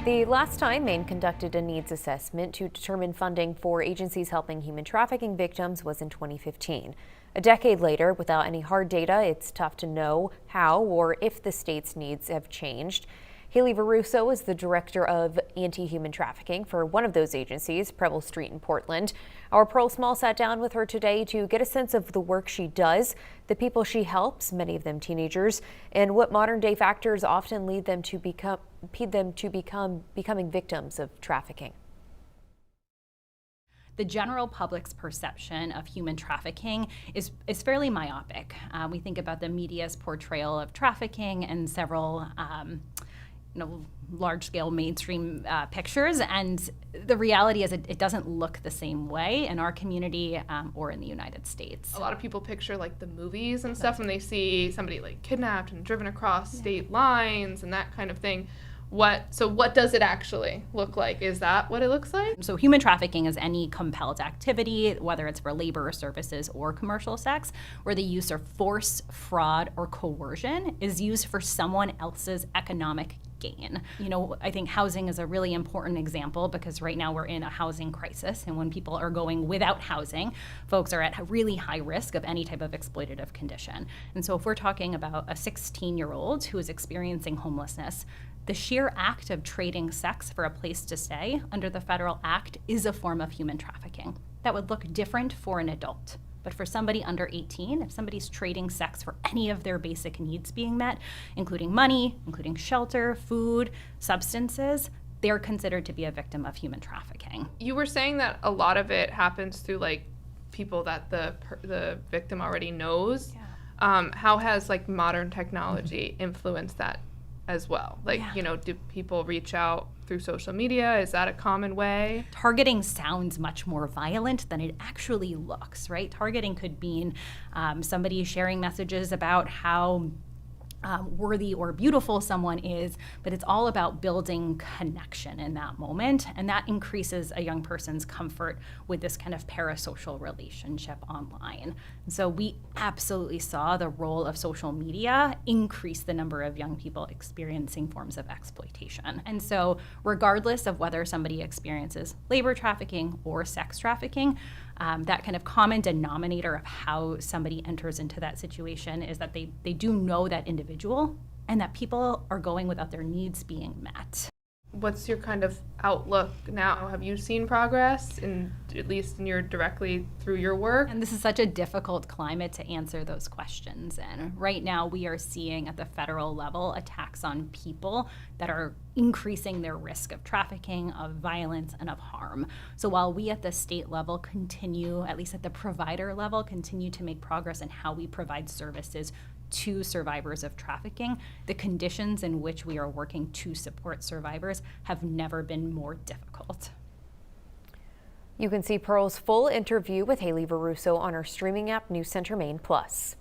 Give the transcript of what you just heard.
The last time Maine conducted a needs assessment to determine funding for agencies helping human trafficking victims was in 2015. A decade later, without any hard data, it's tough to know how or if the state's needs have changed. Hailey Virusso is the director of anti-human trafficking for one of those agencies, Preble Street in Portland. Our Pearl Small sat down with her today to get a sense of the work she does, the people she helps, many of them teenagers, and what modern day factors often lead them to becoming victims of trafficking. The general public's perception of human trafficking is fairly myopic. We think about the media's portrayal of trafficking and several large-scale mainstream pictures, and the reality is it doesn't look the same way in our community or in the United States. A lot of people picture like the movies and stuff when they see somebody like kidnapped and driven across state lines and that kind of thing. So what does it actually look like? Is that what it looks like? So human trafficking is any compelled activity, whether it's for labor or services or commercial sex, where the use of force, fraud, or coercion is used for someone else's economic gain. I think housing is a really important example because right now we're in a housing crisis, and when people are going without housing, folks are at a really high risk of any type of exploitative condition. And so if we're talking about a 16-year-old who is experiencing homelessness, the sheer act of trading sex for a place to stay under the federal act is a form of human trafficking. That would look different for an adult. But for somebody under 18, if somebody's trading sex for any of their basic needs being met, including money, including shelter, food, substances, they're considered to be a victim of human trafficking. You were saying that a lot of it happens through like people that the victim already knows. Yeah. How has like modern technology influenced that as well? Do people reach out through social media? Is that a common way? Targeting sounds much more violent than it actually looks, right? Targeting could mean somebody sharing messages about how worthy or beautiful someone is, but it's all about building connection in that moment, and that increases a young person's comfort with this kind of parasocial relationship online. And so we absolutely saw the role of social media increase the number of young people experiencing forms of exploitation. And so regardless of whether somebody experiences labor trafficking or sex trafficking, that kind of common denominator of how somebody enters into that situation is that they do know that individual and that people are going without their needs being met. What's your kind of outlook now? Have you seen progress, at least directly through your work? And this is such a difficult climate to answer those questions in. Right now we are seeing at the federal level attacks on people that are increasing their risk of trafficking, of violence, and of harm. So while we at the state level continue, at least at the provider level, continue to make progress in how we provide services to survivors of trafficking, the conditions in which we are working to support survivors have never been more difficult. You can see Pearl's full interview with Hailey Virusso on our streaming app, News Center Maine Plus.